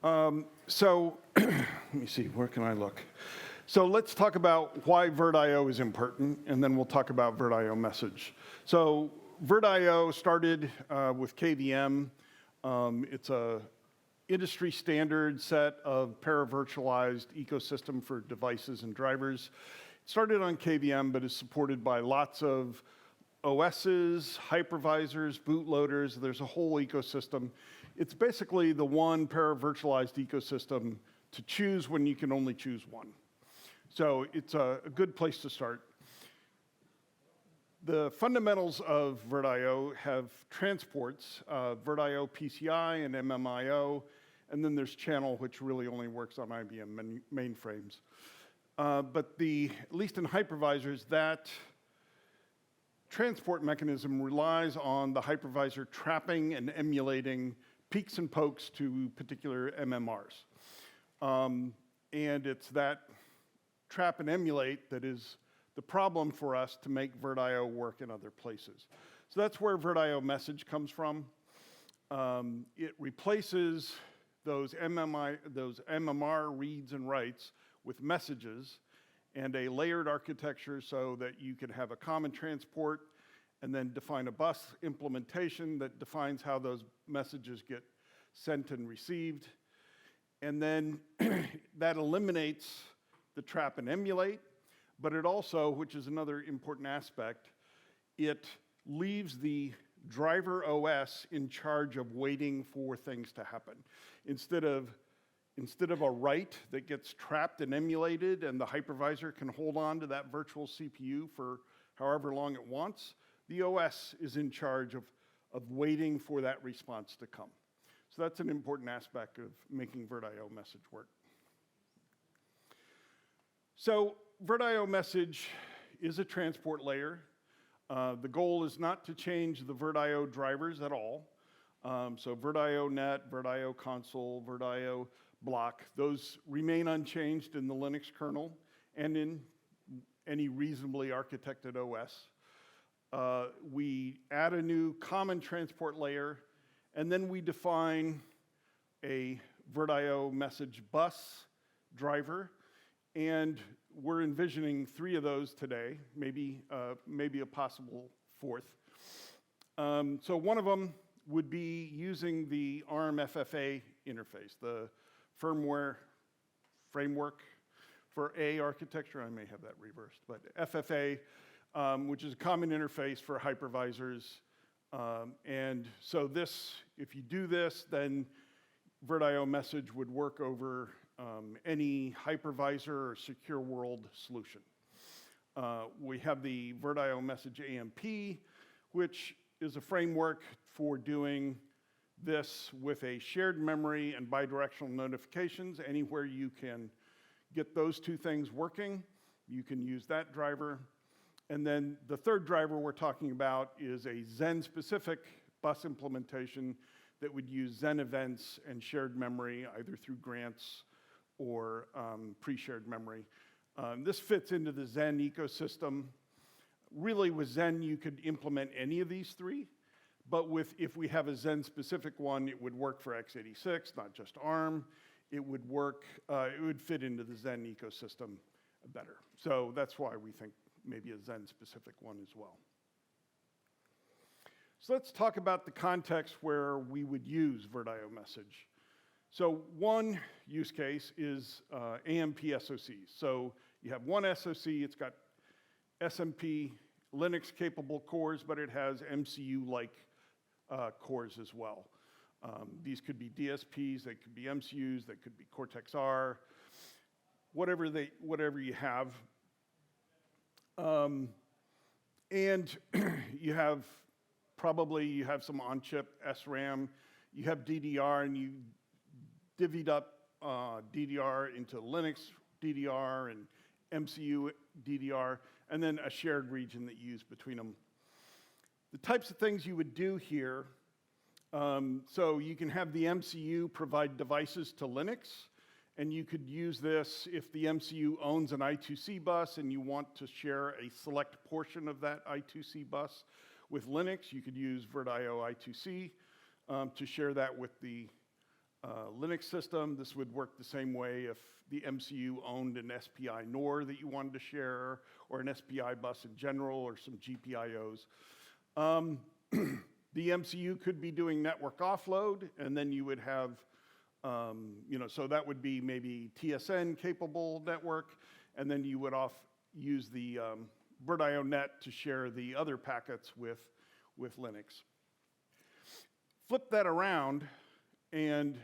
Let me see, where can I look? So let's talk about why Virtio is important, and then we'll talk about Virtio message. So Virtio started with KVM. It's a industry standard set of paravirtualized ecosystem for devices and drivers. It started on KVM, but is supported by lots of OSs, hypervisors, bootloaders. There's a whole ecosystem. It's basically the one paravirtualized ecosystem to choose when you can only choose one. So it's a good place to start. The fundamentals of Virtio have transports, Virtio PCIe and MMIO, and then there's channel, which really only works on IBM mainframes. But at least in hypervisors, that transport mechanism relies on the hypervisor trapping and emulating peeks and pokes to particular MMRs. And it's that trap and emulate that is the problem for us to make Virtio work in other places. So that's where Virtio message comes from. It replaces those MMR reads and writes with messages and a layered architecture so that you can have a common transport and then define a bus implementation that defines how those messages get sent and received. And then that eliminates the trap and emulate, but it also, which is another important aspect, it leaves the driver OS in charge of waiting for things to happen. Instead of a write that gets trapped and emulated and the hypervisor can hold on to that virtual CPU for however long it wants, the OS is in charge of waiting for that response to come. So that's an important aspect of making Virtio message work. So Virtio message is a transport layer. The goal is not to change the Virtio drivers at all. So Virtio net, Virtio console, Virtio block, those remain unchanged in the Linux kernel and in any reasonably architected OS. We add a new common transport layer, and then we define a Virtio message bus driver, and we're envisioning 3 of those today, maybe a possible 4th. So one of them would be using the ARM FFA interface, the firmware framework for A architecture. I may have that reversed, but FFA, which is a common interface for hypervisors. And so if you do this, then Virtio message would work over any hypervisor or secure world solution. We have the Virtio message AMP, which is a framework for doing this with a shared memory and bidirectional notifications. Anywhere you can get those 2 things working, you can use that driver. And then the third driver we're talking about is a Xen-specific bus implementation that would use Xen events and shared memory, either through grants or pre-shared memory. This fits into the Xen ecosystem. Really, with Xen, you could implement any of these 3, but if we have a Xen-specific one, it would work for x86, not just ARM. It would fit into the Xen ecosystem better. So that's why we think maybe a Xen-specific one as well. So let's talk about the context where we would use Virtio message. So one use case is AMP SoCs. So you have one SoC, it's got SMP Linux-capable cores, but it has MCU-like cores as well. These could be DSPs, they could be MCUs, they could be Cortex-R, whatever you have. And you have some on-chip SRAM, you have DDR, and you divvied up DDR into Linux DDR and MCU DDR, and then a shared region that you use between them. The types of things you would do here, so you can have the MCU provide devices to Linux, and you could use this if the MCU owns an I2C bus and you want to share a select portion of that I2C bus with Linux. You could use Virtio I2C to share that with the Linux system, this would work the same way if the MCU owned an SPI NOR that you wanted to share, or an SPI bus in general, or some GPIOs. The MCU could be doing network offload, and then you would have, so that would be maybe TSN capable network, and then you would use the Virtio net to share the other packets with Linux. Flip that around, and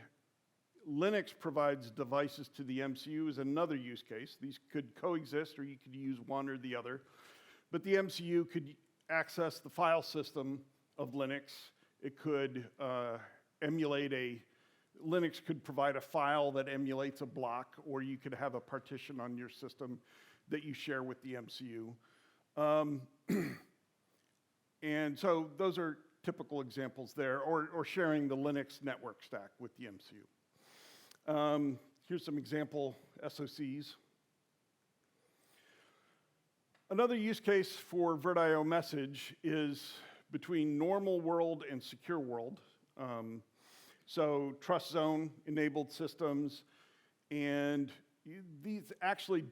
Linux provides devices to the MCU is another use case. These could coexist, or you could use one or the other. But the MCU could access the file system of Linux. It could Linux could provide a file that emulates a block, or you could have a partition on your system that you share with the MCU. And so those are typical examples there, or sharing the Linux network stack with the MCU. Here's some example SoCs. Another use case for Virtio message is between normal world and secure world. So trust zone enabled systems, and these actually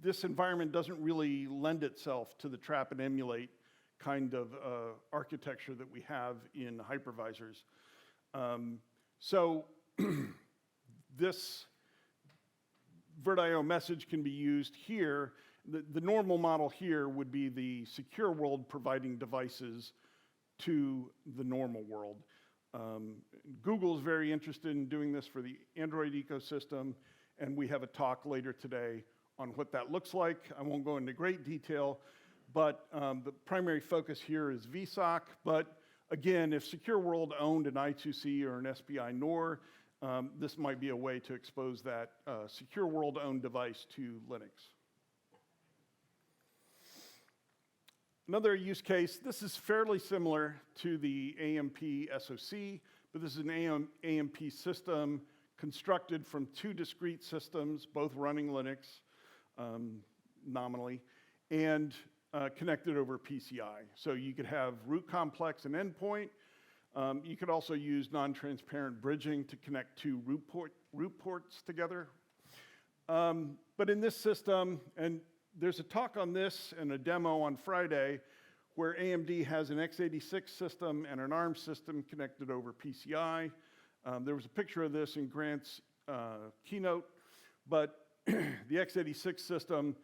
this environment doesn't really lend itself to the trap and emulate kind of architecture that we have in hypervisors. So this Virtio message can be used here. The normal model here would be the secure world providing devices to the normal world. Google is very interested in doing this for the Android ecosystem, and we have a talk later today on what that looks like. I won't go into great detail, but the primary focus here is VSOC. But again, if Secure World owned an I2C or an SPI NOR, this might be a way to expose that Secure World owned device to Linux. Another use case, this is fairly similar to the AMP SoC, but this is an AMP system constructed from two discrete systems, both running Linux nominally, and connected over PCI. So you could have root complex and endpoint. You could also use non-transparent bridging to connect two root ports together. But in this system, and there's a talk on this and a demo on Friday where AMD has an x86 system and an ARM system connected over PCI. There was a picture of this in Grant's keynote, but the x86 system,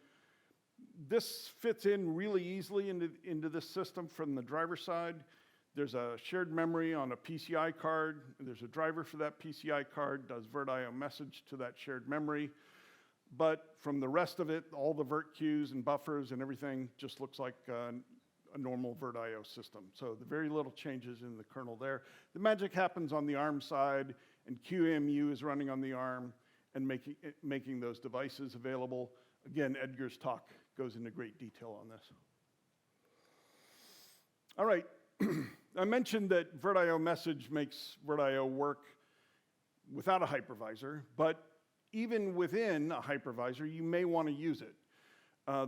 this fits in really easily into this system from the driver side. There's a shared memory on a PCI card. There's a driver for that PCI card, does Virtio message to that shared memory. But from the rest of it, all the vert queues and buffers and everything just looks like a normal Virtio system. So the very little changes in the kernel there. The magic happens on the ARM side, and QEMU is running on the ARM and making those devices available. Again, Edgar's talk goes into great detail on this. All right, I mentioned that Virtio message makes Virtio work without a hypervisor, but even within a hypervisor, you may want to use it.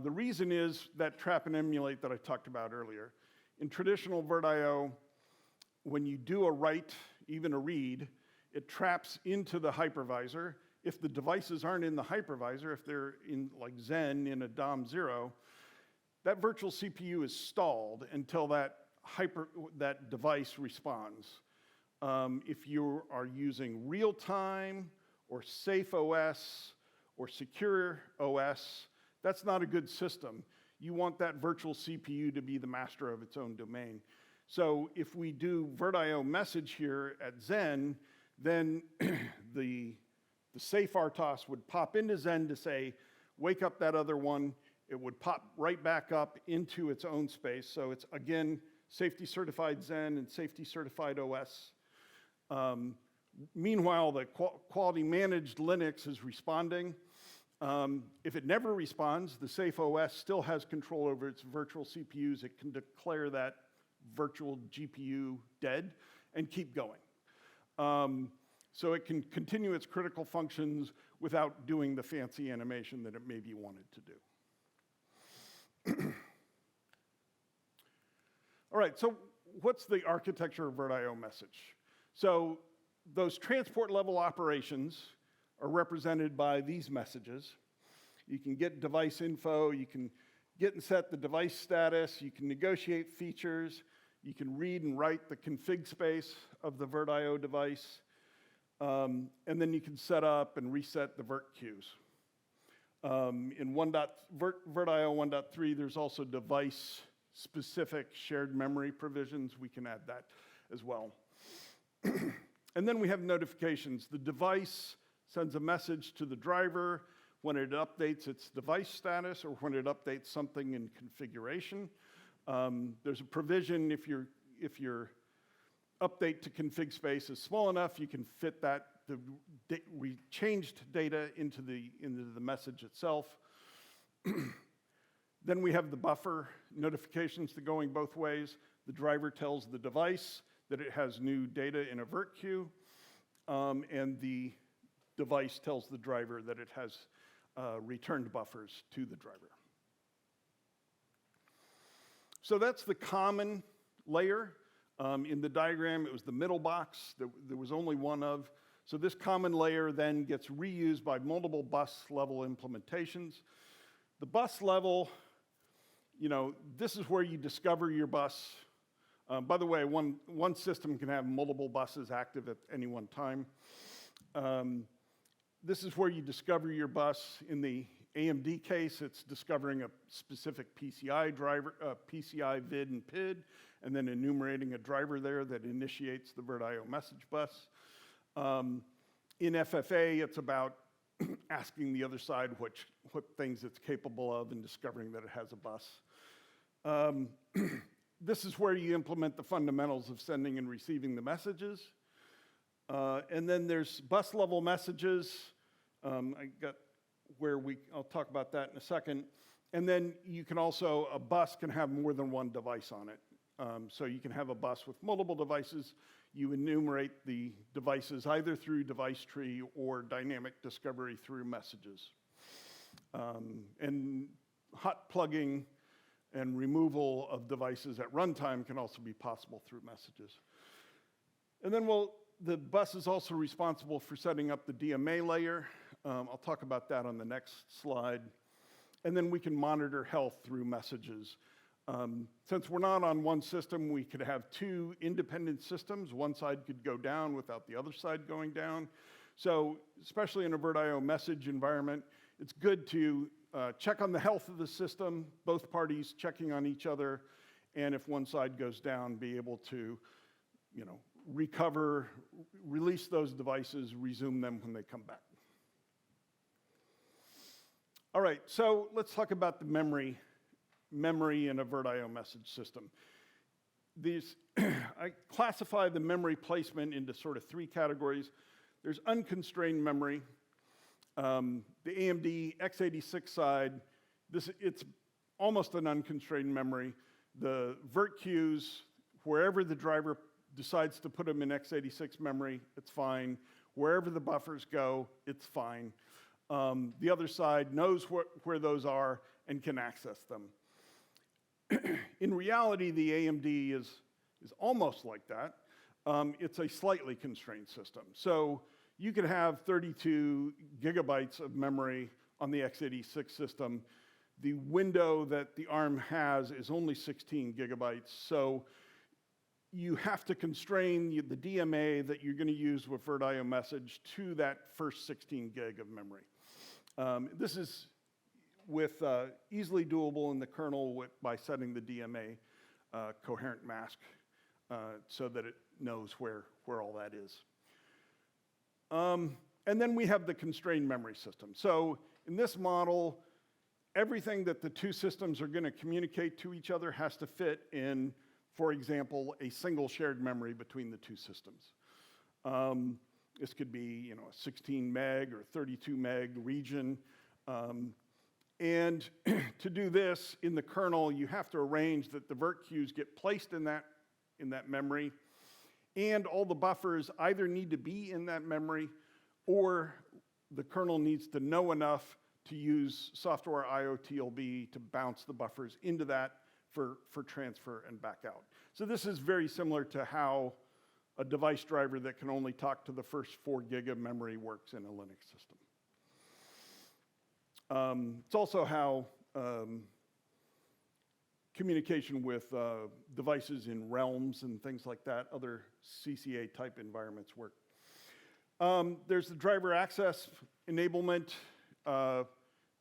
The reason is that trap and emulate that I talked about earlier. In traditional Virtio, when you do a write, even a read, it traps into the hypervisor. If the devices aren't in the hypervisor, if they're in like Zen in a DOM0, that virtual CPU is stalled until that device responds. If you are using real-time or safe OS or secure OS, that's not a good system. You want that virtual CPU to be the master of its own domain. So if we do Virtio message here at Zen, then the safe RTOS would pop into Zen to say, wake up that other one. It would pop right back up into its own space. So it's, again, safety certified Zen and safety certified OS. Meanwhile, the quality managed Linux is responding. If it never responds, the safe OS still has control over its virtual CPUs. It can declare that virtual GPU dead and keep going. So it can continue its critical functions without doing the fancy animation that it maybe wanted to do. All right, so what's the architecture of Virtio message? So those transport level operations are represented by these messages. You can get device info, you can get and set the device status, you can negotiate features, you can read and write the config space of the VirtIO device, and then you can set up and reset the vert queues. In VirtIO 1.3, there's also device-specific shared memory provisions. We can add that as well. And then we have notifications. The device sends a message to the driver when it updates its device status or when it updates something in configuration. There's a provision if your update to config space is small enough, you can fit that we changed data into the message itself. Then we have the buffer notifications that going both ways. The driver tells the device that it has new data in a vert queue, and the device tells the driver that it has returned buffers to the driver. So that's the common layer. In the diagram, it was the middle box that there was only one of. So this common layer then gets reused by multiple bus level implementations. The bus level, this is where you discover your bus. By the way, one system can have multiple buses active at any one time. This is where you discover your bus. In the AMD case, it's discovering a specific PCI driver, PCI vid and PID, and then enumerating a driver there that initiates the VirtIO message bus. In FFA, it's about asking the other side what things it's capable of and discovering that it has a bus. This is where you implement the fundamentals of sending and receiving the messages. And then there's bus level messages. I'll talk about that in a second. And then you can also, a bus can have more than one device on it. So you can have a bus with multiple devices. You enumerate the devices either through device tree or dynamic discovery through messages. And hot plugging and removal of devices at runtime can also be possible through messages. And then the bus is also responsible for setting up the DMA layer. I'll talk about that on the next slide. And then we can monitor health through messages. Since we're not on one system, we could have two independent systems. One side could go down without the other side going down. So especially in a VirtIO message environment, it's good to check on the health of the system, both parties checking on each other, and if one side goes down, be able to recover, release those devices, resume them when they come back. All right, so let's talk about the memory in a VirtIO message system. I classify the memory placement into sort of three categories. There's unconstrained memory. The AMD x86 side, it's almost an unconstrained memory. The vert queues, wherever the driver decides to put them in x86 memory, it's fine. Wherever the buffers go, it's fine. The other side knows where those are and can access them. In reality, the AMD is almost like that. It's a slightly constrained system. So you could have 32 gigabytes of memory on the x86 system. The window that the ARM has is only 16 gigabytes. So you have to constrain the DMA that you're going to use with VirtIO message to that first 16 gig of memory. This is easily doable in the kernel by setting the DMA coherent mask so that it knows where all that is. And then we have the constrained memory system. So in this model, everything that the two systems are going to communicate to each other has to fit in, for example, a single shared memory between the two systems. This could be a 16 meg or 32 meg region. And to do this in the kernel, you have to arrange that the vert queues get placed in that memory, and all the buffers either need to be in that memory or the kernel needs to know enough to use software IOTLB to bounce the buffers into that for transfer and back out. So this is very similar to how a device driver that can only talk to the first 4 gig of memory works in a Linux system. It's also how communication with devices in realms and things like that, other CCA type environments work. There's the driver access enablement.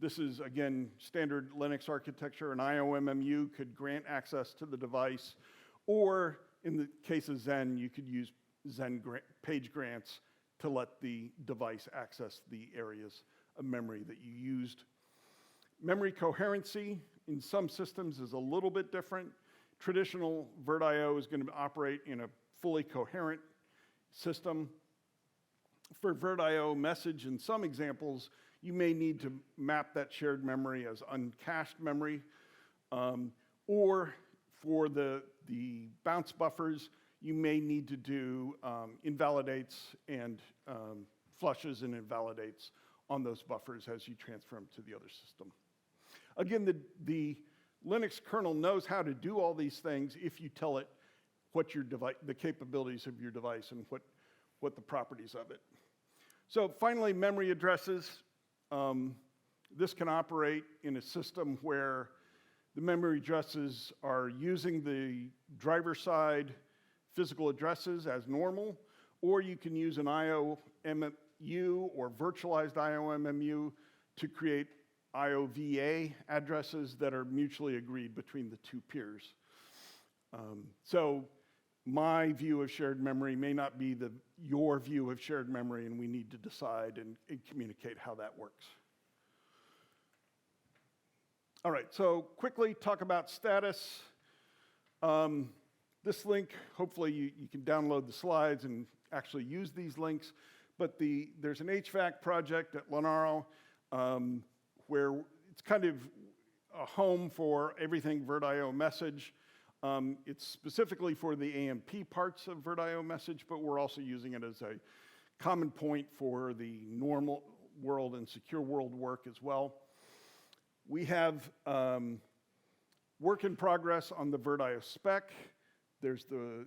This is, again, standard Linux architecture. An IOMMU could grant access to the device, or in the case of Zen, you could use Zen page grants to let the device access the areas of memory that you used. Memory coherency in some systems is a little bit different. Traditional VirtIO is going to operate in a fully coherent system. For VirtIO message, in some examples, you may need to map that shared memory as uncached memory, or for the bounce buffers, you may need to do invalidates and flushes and invalidates on those buffers as you transfer them to the other system. Again, the Linux kernel knows how to do all these things if you tell it what your device, the capabilities of your device and what the properties of it. So finally, memory addresses. This can operate in a system where the memory addresses are using the driver side physical addresses as normal, or you can use an IOMMU or virtualized IOMMU to create IOVA addresses that are mutually agreed between the two peers. So my view of shared memory may not be your view of shared memory, and we need to decide and communicate how that works. All right, so quickly talk about status. This link, hopefully you can download the slides and actually use these links, but there's an HVAC project at Lenaro where it's kind of a home for everything VirtIO message. It's specifically for the AMP parts of VirtIO message, but we're also using it as a common point for the normal world and secure world work as well. We have work in progress on the VirtIO spec. There's the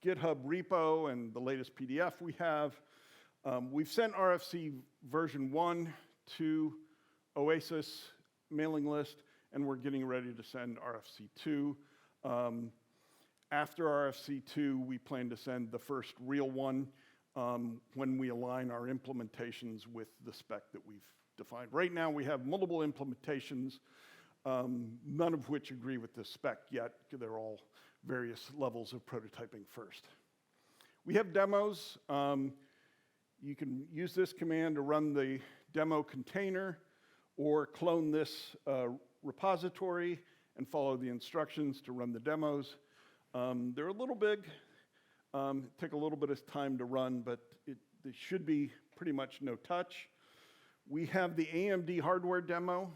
GitHub repo and the latest PDF we have. We've sent RFC version 1 to Oasis mailing list, and we're getting ready to send RFC 2. After RFC 2, we plan to send the first real one when we align our implementations with the spec that we've defined. Right now, we have multiple implementations, none of which agree with this spec yet, because they're all various levels of prototyping first. We have demos. You can use this command to run the demo container or clone this repository and follow the instructions to run the demos. They're a little big, take a little bit of time to run, but they should be pretty much no touch. We have the AMD hardware demo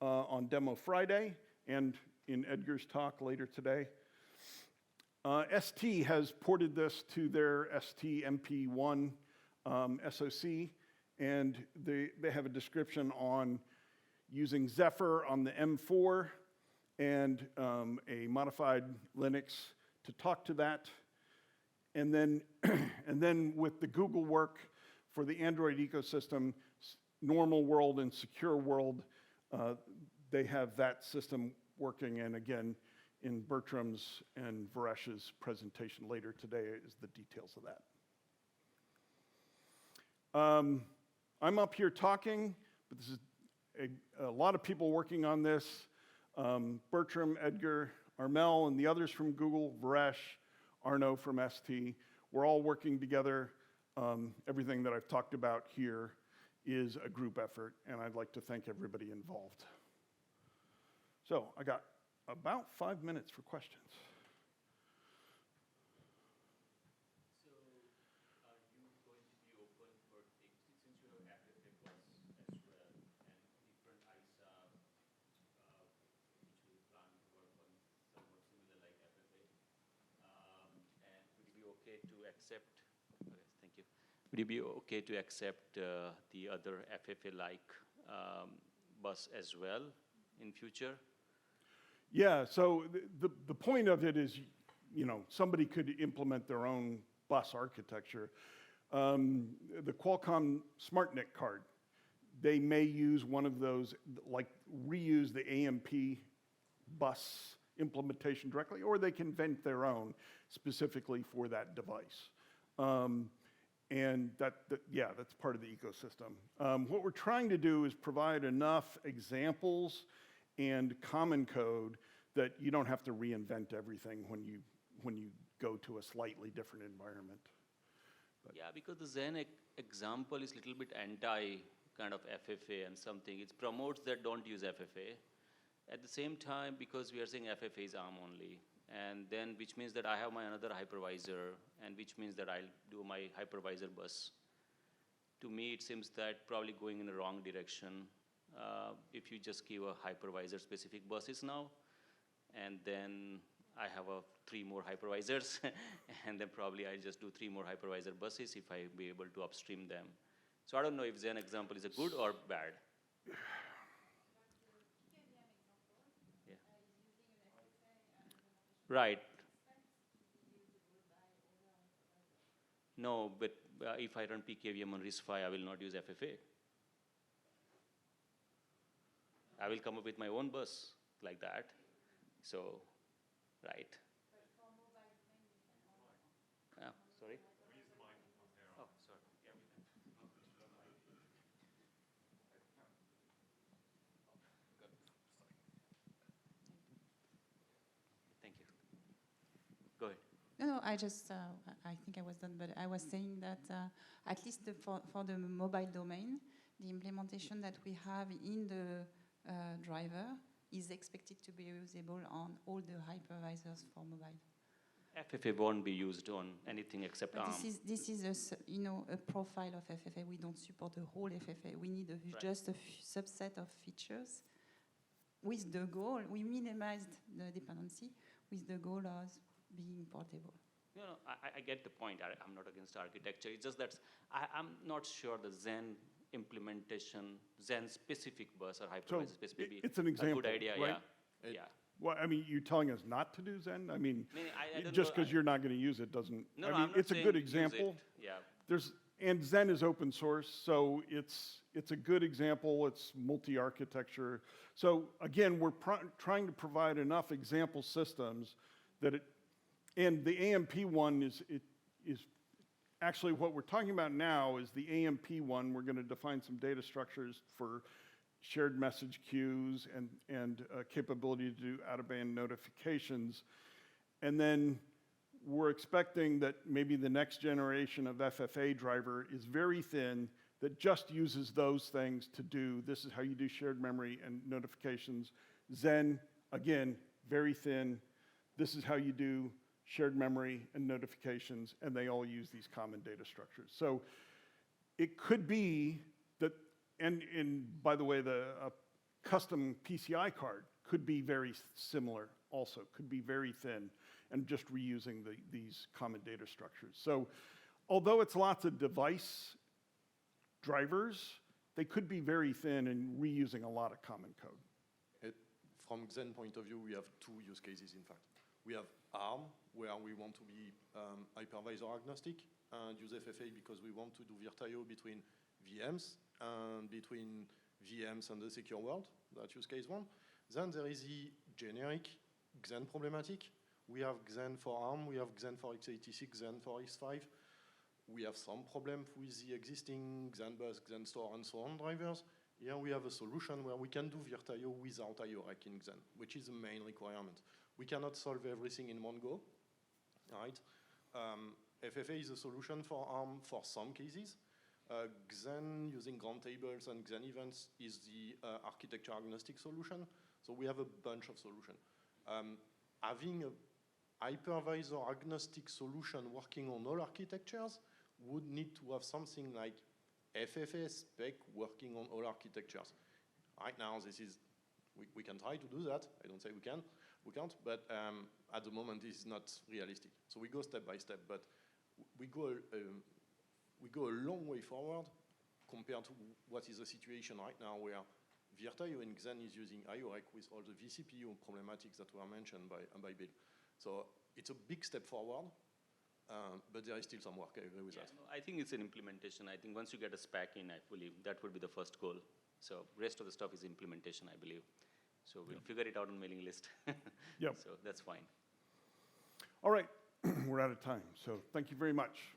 on Demo Friday and in Edgar's talk later today. ST has ported this to their ST MP1 SoC, and they have a description on using Zephyr on the M4 and a modified Linux to talk to that. And then with the Google work for the Android ecosystem, normal world and secure world, they have that system working. And again, in Bertram's and Varesh's presentation later today is the details of that. I'm up here talking, but this is a lot of people working on this. Bertram, Edgar, Armel, and the others from Google, Varesh, Arno from ST, we're all working together. Everything that I've talked about here is a group effort, and I'd like to thank everybody involved. So I got about 5 minutes for questions. So are you going to be open for things, since you have FFA plus as well, and different ISA, which we plan to work on somewhat similar like FFA, and would you be okay to accept, okay, thank you. Would you be okay to accept the other FFA-like bus as well in future? Yeah, so the point of it is somebody could implement their own bus architecture. The Qualcomm SmartNIC card, they may use one of those, like reuse the AMP bus implementation directly, or they can invent their own specifically for that device. And that's part of the ecosystem. What we're trying to do is provide enough examples and common code that you don't have to reinvent everything when you go to a slightly different environment. Yeah, because the Zen example is a little bit anti kind of FFA and something. It promotes that don't use FFA. At the same time, because we are saying FFA is ARM only, and then which means that I have my another hypervisor, and which means that I'll do my hypervisor bus. To me, it seems that probably going in the wrong direction. If you just give a hypervisor specific buses now, and then I have 3 more hypervisors, and then probably I'll just do 3 more hypervisor buses if I be able to upstream them. So I don't know if Zen example is a good or bad. Yeah. Right. No, but if I run PKVM on RIS5, I will not use FFA. I will come up with my own bus like that. So, right. Sorry? Oh, sorry. Thank you. Go ahead. No, I just, I think I was done, but I was saying that at least for the mobile domain, the implementation that we have in the driver is expected to be usable on all the hypervisors for mobile. FFA won't be used on anything except But ARM. this is a profile of FFA. We don't support the whole FFA. We need just a subset of features with the goal, we minimized the dependency with the goal of being portable. No, I get the point. I'm not against architecture. It's just that I'm not sure the Zen implementation, Zen specific bus or hypervisor specific it's an example, a good idea, right? Yeah. Well, I mean, you're telling us not to do Zen? I mean, I don't just know, because you're not going to use it doesn't, No, I no, mean, I'm not it's a saying good use example. it. Yeah. And Zen is open source, so it's a good example. It's multi-architecture. So again, we're trying to provide enough example systems that and the AMP one is actually what we're talking about now is the AMP one. We're going to define some data structures for shared message queues and capability to do out-of-band notifications. And then we're expecting that maybe the next generation of FFA driver is very thin that just uses those things to do, this is how you do shared memory and notifications. Zen, again, very thin. This is how you do shared memory and notifications, and they all use these common data structures. So it could be that, and by the way, the custom PCI card could be very similar also, could be very thin and just reusing these common data structures. So although it's lots of device drivers, they could be very thin and reusing a lot of common code. From Xen point of view, we have 2 use cases, in fact. We have ARM, where we want to be hypervisor agnostic and use FFA because we want to do Virtio between VMs and between VMs and the secure world. That's use case 1. Then there is the generic Xen problematic. We have Xen for ARM, we have Xen for x86, Xen for RIS5. We have some problem with the existing Xen bus, Xen store, and so on drivers. Here we have a solution where we can do Virtio without IOREC in Xen, which is the main requirement. We cannot solve everything in one go, right? FFA is a solution for ARM for some cases. Xen using ground tables and Xen events is the architecture agnostic solution. So we have a bunch of solutions. Having a hypervisor agnostic solution working on all architectures would need to have something like FFA spec working on all architectures. Right now, we can try to do that. I don't say we can't, but at the moment, it's not realistic. So we go step by step, but we go a long way forward compared to what is the situation right now where Virtio in Xen is using IOREC with all the vCPU problematics that were mentioned by Bill. So it's a big step forward, but there is still some work. I agree with that. No, I think it's an implementation. I think once you get a spec in, I believe that would be the first goal. So rest of the stuff is implementation, I believe. So we'll figure it out on mailing list. Yep. So that's fine. All right, we're out of time, so thank you very much.